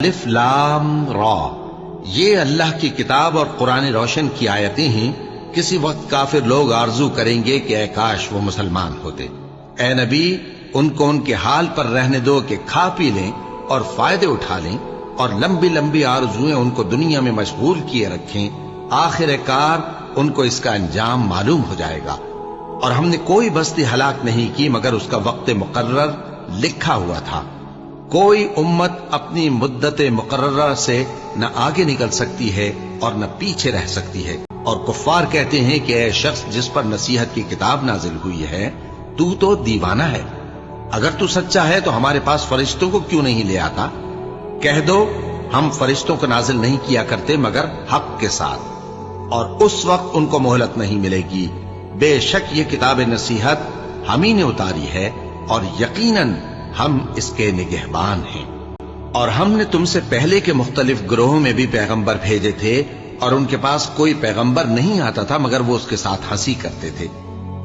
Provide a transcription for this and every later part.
الف لام را، یہ اللہ کی کتاب اور قرآن روشن کی آیتیں ہیں۔ کسی وقت کافر لوگ آرزو کریں گے کہ اے کاش وہ مسلمان ہوتے۔ اے نبی، ان کو ان کے حال پر رہنے دو کہ کھا پی لیں اور فائدے اٹھا لیں، اور لمبی لمبی آرزویں ان کو دنیا میں مشغول کیے رکھیں۔ آخر کار ان کو اس کا انجام معلوم ہو جائے گا۔ اور ہم نے کوئی بستی ہلاک نہیں کی مگر اس کا وقت مقرر لکھا ہوا تھا۔ کوئی امت اپنی مدت مقررہ سے نہ آگے نکل سکتی ہے اور نہ پیچھے رہ سکتی ہے۔ اور کفار کہتے ہیں کہ اے شخص جس پر نصیحت کی کتاب نازل ہوئی ہے، تو دیوانہ ہے۔ اگر تو سچا ہے تو ہمارے پاس فرشتوں کو کیوں نہیں لے آتا؟ کہہ دو ہم فرشتوں کو نازل نہیں کیا کرتے مگر حق کے ساتھ، اور اس وقت ان کو مہلت نہیں ملے گی۔ بے شک یہ کتاب نصیحت ہم ہی نے اتاری ہے، اور یقیناً ہم اس کے نگہبان ہیں۔ اور ہم نے تم سے پہلے کے مختلف گروہوں میں بھی پیغمبر بھیجے تھے، اور ان کے پاس کوئی پیغمبر نہیں آتا تھا مگر وہ اس کے ساتھ ہنسی کرتے تھے۔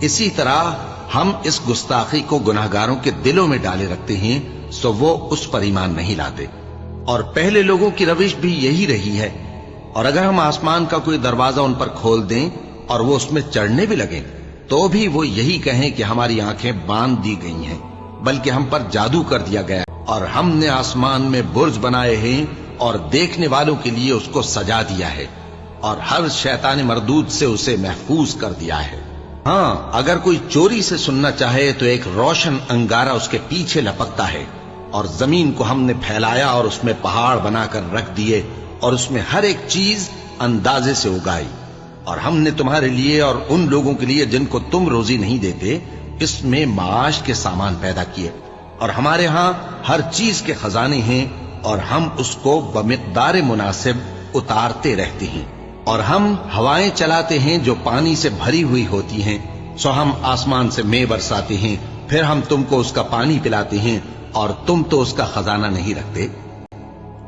اسی طرح ہم اس گستاخی کو گناہگاروں کے دلوں میں ڈالے رکھتے ہیں، سو وہ اس پر ایمان نہیں لاتے۔ اور پہلے لوگوں کی روش بھی یہی رہی ہے۔ اور اگر ہم آسمان کا کوئی دروازہ ان پر کھول دیں اور وہ اس میں چڑھنے بھی لگیں تو بھی وہ یہی کہیں کہ ہماری آنکھیں باندھ دی گئی ہیں، بلکہ ہم پر جادو کر دیا گیا۔ اور ہم نے آسمان میں برج بنائے ہیں اور دیکھنے والوں کے لیے اس کو سجا دیا ہے، اور ہر شیطان مردود سے اسے محفوظ کر دیا ہے۔ ہاں، اگر کوئی چوری سے سننا چاہے تو ایک روشن انگارہ اس کے پیچھے لپکتا ہے۔ اور زمین کو ہم نے پھیلایا اور اس میں پہاڑ بنا کر رکھ دیے، اور اس میں ہر ایک چیز اندازے سے اگائی۔ اور ہم نے تمہارے لیے اور ان لوگوں کے لیے جن کو تم روزی نہیں دیتے اس میں معاش کے سامان پیدا کیے۔ اور ہمارے ہاں ہر چیز کے خزانے ہیں، اور ہم اس کو بمقدار مناسب اتارتے رہتے ہیں۔ اور ہم ہوائیں چلاتے ہیں جو پانی سے بھری ہوئی ہوتی ہیں، سو ہم آسمان سے مے برساتے ہیں، پھر ہم تم کو اس کا پانی پلاتے ہیں، اور تم تو اس کا خزانہ نہیں رکھتے۔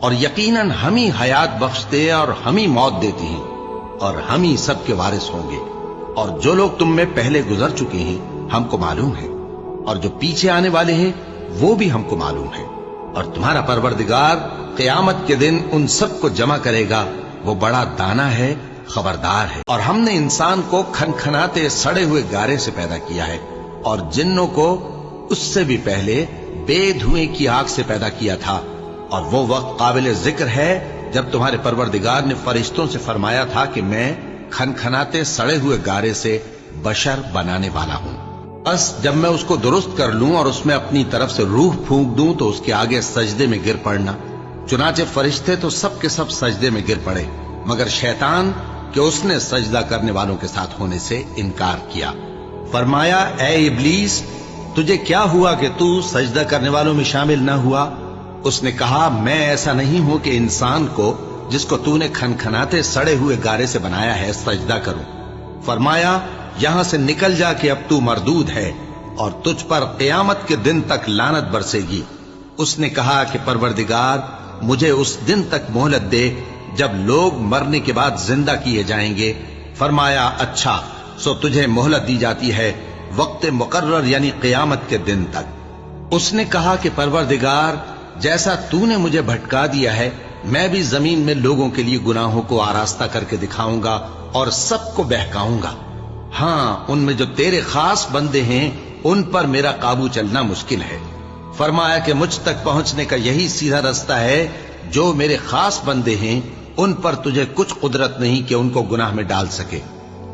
اور یقیناً ہم ہی حیات بخشتے اور ہم ہی موت دیتے ہیں، اور ہم ہی سب کے وارث ہوں گے۔ اور جو لوگ تم میں پہلے گزر چکے ہیں ہم کو معلوم ہے، اور جو پیچھے آنے والے ہیں وہ بھی ہم کو معلوم ہے۔ اور تمہارا پروردگار قیامت کے دن ان سب کو جمع کرے گا، وہ بڑا دانا ہے، خبردار ہے۔ اور ہم نے انسان کو کھنکھناتے سڑے ہوئے گارے سے پیدا کیا ہے، اور جنوں کو اس سے بھی پہلے بے دھوئیں کی آگ سے پیدا کیا تھا۔ اور وہ وقت قابل ذکر ہے جب تمہارے پروردگار نے فرشتوں سے فرمایا تھا کہ میں کھنکھناتے سڑے ہوئے گارے سے بشر بنانے والا ہوں۔ بس جب میں اس کو درست کر لوں اور اس میں اپنی طرف سے روح پھونک دوں تو اس کے آگے سجدے میں گر پڑنا۔ چنانچہ فرشتے تو سب کے سب سجدے میں گر پڑے مگر شیطان کہ اس نے سجدہ کرنے والوں کے ساتھ ہونے سے انکار کیا۔ فرمایا اے ابلیس، تجھے کیا ہوا کہ تو سجدہ کرنے والوں میں شامل نہ ہوا؟ اس نے کہا میں ایسا نہیں ہوں کہ انسان کو جس کو تو نے کھنکھناتے سڑے ہوئے گارے سے بنایا ہے سجدہ کروں۔ فرمایا یہاں سے نکل جا کہ اب تو مردود ہے، اور تجھ پر قیامت کے دن تک لعنت برسے گی۔ اس نے کہا کہ پروردگار مجھے اس دن تک مہلت دے جب لوگ مرنے کے بعد زندہ کیے جائیں گے۔ فرمایا اچھا، سو تجھے مہلت دی جاتی ہے وقت مقرر یعنی قیامت کے دن تک۔ اس نے کہا کہ پروردگار جیسا تو نے مجھے بھٹکا دیا ہے میں بھی زمین میں لوگوں کے لیے گناہوں کو آراستہ کر کے دکھاؤں گا اور سب کو بہکاؤں گا۔ ہاں، ان میں جو تیرے خاص بندے ہیں ان پر میرا قابو چلنا مشکل ہے۔ فرمایا کہ مجھ تک پہنچنے کا یہی سیدھا رستہ ہے، جو میرے خاص بندے ہیں ان پر تجھے کچھ قدرت نہیں کہ ان کو گناہ میں ڈال سکے۔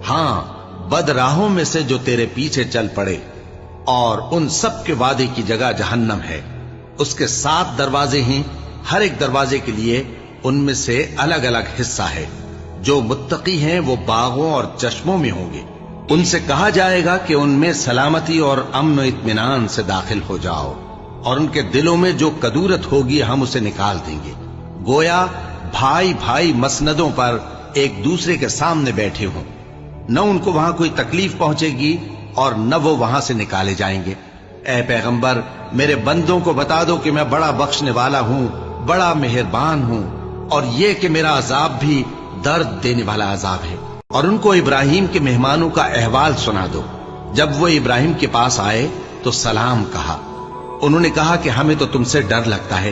ہاں، بد راہوں میں سے جو تیرے پیچھے چل پڑے، اور ان سب کے وعدے کی جگہ جہنم ہے۔ اس کے 7 دروازے ہیں، ہر ایک دروازے کے لیے ان میں سے الگ الگ حصہ ہے۔ جو متقی ہیں وہ باغوں اور چشموں میں ہوں گے۔ ان سے کہا جائے گا کہ ان میں سلامتی اور امن و اطمینان سے داخل ہو جاؤ، اور ان کے دلوں میں جو کدورت ہوگی ہم اسے نکال دیں گے، گویا بھائی بھائی مسندوں پر ایک دوسرے کے سامنے بیٹھے ہوں۔ نہ ان کو وہاں کوئی تکلیف پہنچے گی اور نہ وہ وہاں سے نکالے جائیں گے۔ اے پیغمبر، میرے بندوں کو بتا دو کہ میں بڑا بخشنے والا ہوں، بڑا مہربان ہوں، اور یہ کہ میرا عذاب بھی درد دینے والا عذاب ہے۔ اور ان کو ابراہیم کے مہمانوں کا احوال سنا دو۔ جب وہ ابراہیم کے پاس آئے تو سلام کہا۔ انہوں نے کہا کہ ہمیں تو تم سے ڈر لگتا ہے۔